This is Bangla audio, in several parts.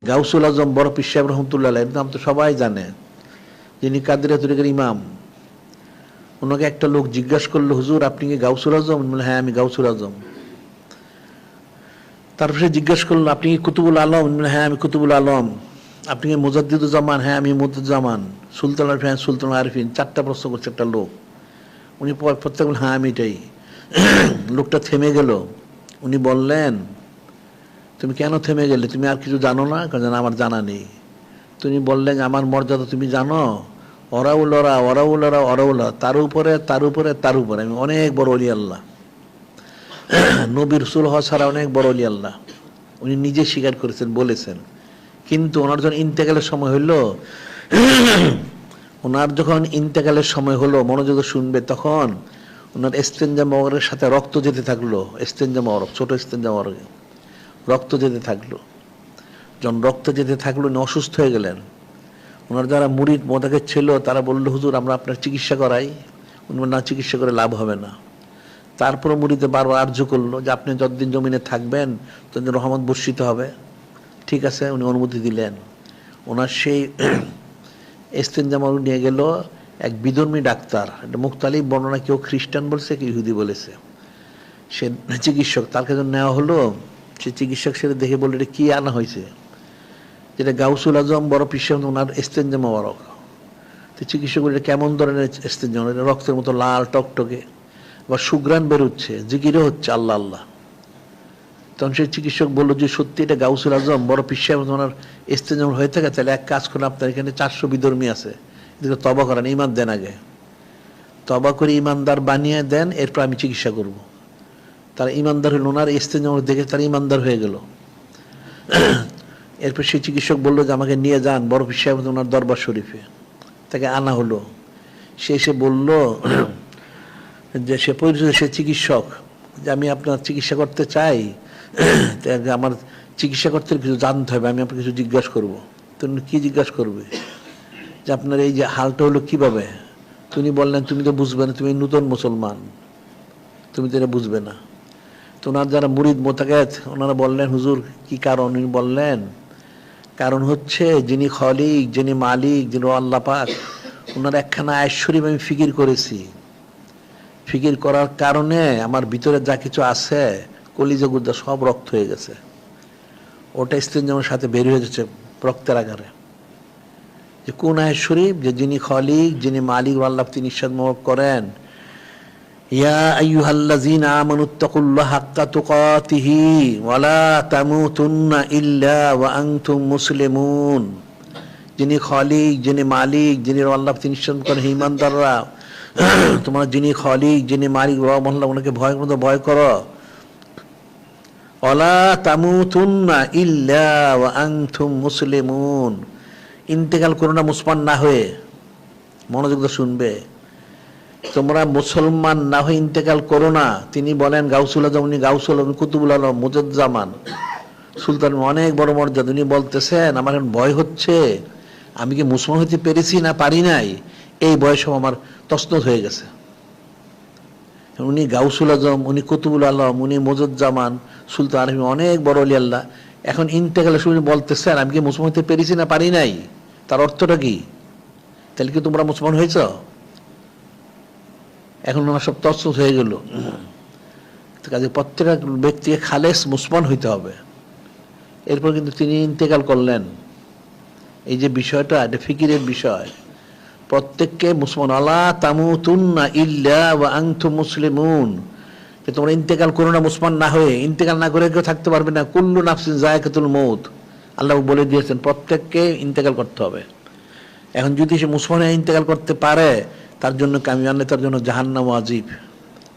গাউসুল আজম বড় পীর সাহেব রহমতুল্লাহ আলাইহির নাম তো সবাই জানে, যিনি কাদেরিয়া তরিকার ইমাম। ওনাকে একটা লোক জিজ্ঞাসা করলো, হুজুর আপনি কি গাউসুল আজম? বললেন হ্যাঁ আমি গাউসুল আজম। তারপরে জিজ্ঞাসা করলো, আপনি কি কুতুবুল আলম? বললেন হ্যাঁ আমি কুতুবুল আলম। আপনি কি মুজাদ্দিদুজ্জামান? হ্যাঁ আমি মুজাদ্দিদুজ্জামান। সুলতান আরিফিন? সুলতান আরিফিন। 4টা প্রশ্ন করছে একটা লোক। উনি প্রত্যেক বললেন হ্যাঁ আমি এটাই। লোকটা থেমে গেল। উনি বললেন, তুমি কেন থেমে গেলে? তুমি আর কিছু জানো না? কারণ আমার জানা নেই। তুমি বললেন আমার মর্যাদা তুমি জানো? ওরাউলরা ওরাউলরা ওরাউলা, তার উপরে তার উপরে তার উপরে আমি অনেক বড় অলি আল্লাহ, নবী রাসূল হওয়া ছাড়া অনেক বড় অলি আল্লাহ। উনি নিজে স্বীকার করেছেন, বলেছেন। কিন্তু ওনার যখন ইন্তেকালের সময় হলো, ওনার যখন ইন্তেকালের সময় হলো, মনোযোগ শুনবে, তখন ওনার ইস্তেঞ্জা মোবারকের সাথে রক্ত যেতে থাকলো। ইস্তেঞ্জা মোবারক, ছোট ইস্তেঞ্জা মোবারকে রক্ত যেতে থাকলো। যখন রক্ত যেতে থাকলো উনি অসুস্থ হয়ে গেলেন। ওনার যারা মুরিদ মোতাকেদ ছিল তারা বলল, হুজুর আমরা আপনার চিকিৎসা করাই। উনি না, চিকিৎসা করে লাভ হবে না। তারপরে মুরিদে বারবার আর্য করলো যে আপনি যতদিন জমিনে থাকবেন ততদিন রহমত বর্ষিত হবে। ঠিক আছে, উনি অনুমতি দিলেন। ওনার সেই ইস্তেঞ্জা নিয়ে গেল এক বিধর্মী ডাক্তার। এটা মুখতালিফ বর্ণনা, কেউ খ্রিস্টান বলছে, কেউ ইহুদি বলেছে। সে চিকিৎসক, তার কাছে নেওয়া হলো। সে চিকিৎসক সেটা দেখে বলল, এটা কি আনা হয়েছে? যেটা গাউসুল আজম বড় পীর সাহেব ওনার ইস্তেঞ্জা মোবারক। তো চিকিৎসক বলে, কেমন ধরনের ইস্তেঞ্জা? এটা রক্তের মতো লাল টকটকে, বা সুগ্রাণ বেরোচ্ছে, জিকিরও হচ্ছে আল্লাহ আল্লাহ। তখন সেই চিকিৎসক বললো যে সত্যি এটা গাউসুল আজম বড় পীর সাহেব ওনার ইস্তেঞ্জা হয়ে থাকে, তাহলে এক কাজ করুন, আপনার এখানে 400 বিধর্মী আছে, এদিকে তবা করেন, ইমান দেন, আগে তবা করে ইমানদার বানিয়ে দেন, এরপর আমি চিকিৎসা করব। তারা ইমানদার হইল, ওনার ইস্তেঞ্জা দেখে তারা ইমানদার হয়ে গেল। এরপর সেই চিকিৎসক বললো যে আমাকে নিয়ে যান বড় পীর সাহেব ওনার দরবার শরীফে। তাকে আনা হলো। সে এসে বলল যে সে পরিচিত, সে চিকিৎসক, যে আমি আপনার চিকিৎসা করতে চাই, আমার চিকিৎসা করতে কিছু জানতে হবে, আমি আপনাকে কিছু জিজ্ঞাসা করবো। তুমি কি জিজ্ঞাসা করবে? যে আপনার এই যে হালটা হলো কিভাবে? তুমি বললেন তুমি তো বুঝবে না, তুমি নূতন মুসলমান, তুমি তো এটা বুঝবে না। তো ওনার যারা মুরিদ মোতাকাত ওনারা বললেন, হুজুর কি কারণ? উনি বললেন, কারণ হচ্ছে যিনি খলিক, যিনি মালিক, যিনি আল্লাহ পাক, ওনার একখানা আয়াত শরীফ আমি ফিকির করেছি। ফিকির করার কারণে আমার ভিতরে যা কিছু আছে, কলিজা গুদা সব রক্ত হয়ে গেছে। ওটা ইস্তেঞ্জামের সাথে বের হয়ে যাচ্ছে রক্তের আকারে। যে কোন আয়াত শরীফ? যে যিনি খলিক, যিনি মালিক আল্লাহ, তিনি ইরশাদ করেন, ইয়া আইয়ুহাল্লাযীনা আমানুত্তাকুল্লাহা হাক্কা তুকাতিহি ওয়া লা তামুতুন্না ইল্লা ওয়া আনতুম মুসলিমুন। যিনি খলিক, যিনি মালিক, যিনি আল্লাহ, তিনি ইরশাদ করেন, হে ঈমানদাররা, তোমরা যিনি খলিক, যিনি মালিক মহল্লা, ওনাকে ভয় করো, ভয় করো। ওয়া লা তামুতুন্না ইল্লা ওয়া আনতুম মুসলিমুন। ইন্তেকাল করো না মুসলমান না হয়ে। মনোযোগ দিয়ে শুনবে, তোমরা মুসলমান না হয়ে ইন্তেকাল করো না। তিনি বলেন গাউসুল আজম, উনি গাউসুল আজম, কুতুবুল আলম, মুজাদ্দিদুজ্জামান, সুলতান, অনেক বড় মর্যাদা। উনি বলতেছেন আমার এখন ভয় হচ্ছে, আমি কি মুসলমান হইতে পেরেছি না পারি নাই, এই বয়স আমার তছনছ হয়ে গেছে। উনি গাউসুল আজম, উনি কুতুবুল আলম, উনি মুজাদ্দিদুজ্জামান, সুলতান আরিফিন, অনেক বড় ওলি আল্লাহ। এখন ইন্তেকালের সময় বলতেছেন আমি কি মুসলমান হইতে পেরেছি না পারি নাই। তার অর্থটা কি? তাহলে কি তোমরা মুসলমান হয়েছ? এখন ওনার সব তছনছ হয়ে গেল। কাজে প্রত্যেকটা ব্যক্তিকে খালেস মুসলমান হইতে হবে। এরপর কিন্তু তিনি ইন্তেকাল করলেন। এই যে বিষয়টা, এটা ফিকিরের বিষয়। প্রত্যেককে মুসলমান, আলা তামুতুন্না ইল্লা ওয়া আনতুম মুসলিমুন, যে তোমরা ইন্তেকাল করো না মুসলমান না হয়ে। ইন্তেকাল না করে কেউ থাকতে পারবে না। কুল্লু নাফসিন যায়কাতুল মউত, আল্লাহ বলে দিয়েছেন প্রত্যেককে ইন্তেকাল করতে হবে। এখন যদি সে মুসলমান ইন্তেকাল করতে পারে, তার জন্য কামিয়ান, তার জন্য জাহান্নাম ওয়াজিব।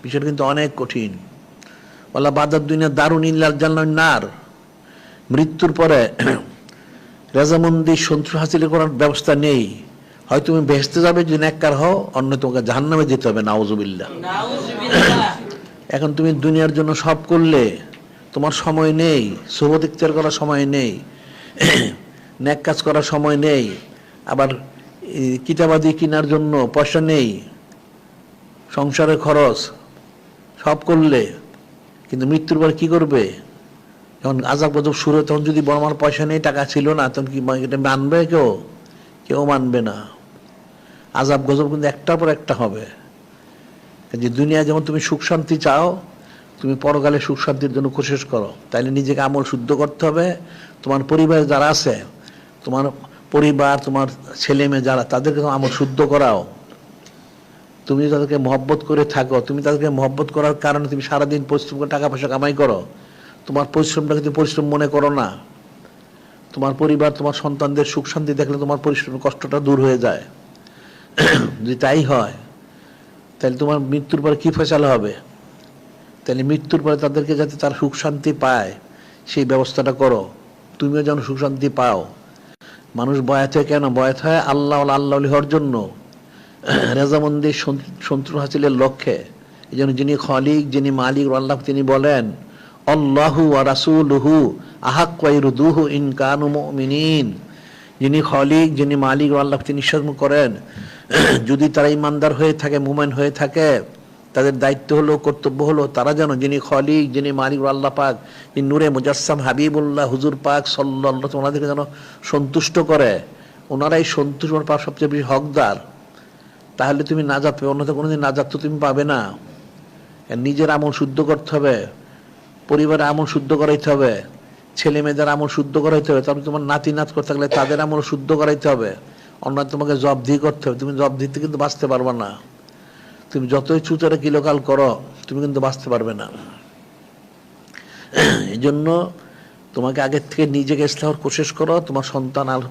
বিষয়টা কিন্তু অনেক কঠিন। ওয়ালা বাদাদ দুনিয়া দারুন ইল্লাল জান্নাতুন নার। মৃত্যুর পরে রাজামন্দি সন্তুষ্ট হাসিল করার ব্যবস্থা নেই। হয় তুমি বেহেশতে যাবে যদি নেককার হও, অন্য তোমাকে জাহান্নামে যেতে হবে, নাউজুবিল্লাহ। এখন তুমি দুনিয়ার জন্য সব করলে, তোমার সময় নেই, সোহবত ইখতিয়ার করার সময় নেই, নেক কাজ করার সময় নেই, আবার কিতাবাদি কেনার জন্য পয়সা নেই, সংসারের খরচ সব করলে, কিন্তু মৃত্যুর পর কি করবে? যখন আযাব গজব শুরু হয় তখন যদি বড় আমার পয়সা নেই, টাকা ছিল না, তখন কি এটা মানবে? কেউ মানবে না। আযাব গজব কিন্তু একটার পর একটা হবে। যে দুনিয়া যেমন তুমি সুখ শান্তি চাও, তুমি পরকালে সুখ শান্তির জন্য কোশিশ করো। তাইলে নিজেকে আমল শুদ্ধ করতে হবে। তোমার পরিবারে যারা আছে, তোমার পরিবার, তোমার ছেলে মেয়ে যারা, তাদেরকে আমল শুদ্ধ করাও। তুমি তাদেরকে মহব্বত করে থাকো, তুমি তাদেরকে মহব্বত করার কারণে তুমি সারাদিন পরিশ্রম করে টাকা পয়সা কামাই করো, তোমার পরিশ্রমটাকে তুমি পরিশ্রম মনে করো না। তোমার পরিবার, তোমার সন্তানদের সুখ শান্তি দেখলে তোমার পরিশ্রমের কষ্টটা দূর হয়ে যায়। যদি তাই হয়, তাহলে তোমার মৃত্যুর পরে কি ফয়সালা হবে? তাহলে মৃত্যুর পরে তাদেরকে যাতে তার সুখ শান্তি পায় সেই ব্যবস্থাটা করো, তুমিও যেন সুখ শান্তি পাও। মানুষ বয়াত হয় কেন? বয়াত হয় আল্লাহ আল্লাহ হওয়ার জন্য, রেজামন্দি সন্তুষ্ট হাসিলের লক্ষ্যে। এই জন্য যিনি খালিক, যিনি মালিক আল্লাহ, তিনি বলেন আল্লাহু ওয়া রাসূলুহু আহাক্কু আইরুদুহু ইন কানু মুমিনিন। যিনি খালিক, যিনি মালিক আল্লাহ, তিনি নিঃশ্বাস করেন যদি তারা ইমানদার হয়ে থাকে, মুমিন হয়ে থাকে, তাদের দায়িত্ব হলো, কর্তব্য হলো, তারা যেন যিনি খালিক, যিনি মালিক আল্লাহ পাক, যিনি নূরে মুজাসসাম হাবিবুল্লাহ হুজুর পাক সাল্লাল্লাহু আলাইহি ওয়াসাল্লাম, ওনাদেরকে যেন সন্তুষ্ট করে। ওনারাই সন্তুষ্ট পাওয়ার সবচেয়ে বেশি হকদার। তাহলে তুমি নাজাত পাবে, অন্যথা কোনোদিন নাজাত তো তুমি পাবে না। নিজের আমল শুদ্ধ করতে হবে, পরিবারের আমল শুদ্ধ করাইতে হবে, ছেলে মেয়েদের আমল শুদ্ধ করাইতে হবে, তারপরে তোমার নাতি নাত করতে থাকলে তাদের আমল শুদ্ধ করাইতে হবে। অন্যান্য তোমাকে জবাবদিহি করতে হবে। তুমি জবাবদিহিতে কিন্তু বাঁচতে পারবে না। তুমি যতই চুচারে কিলোকাল করো, তুমি কিন্তু বাঁচতে পারবে না। এই জন্য তোমাকে আগের থেকে নিজেকে ইসলামের কোশিশ করো, তোমার সন্তান আর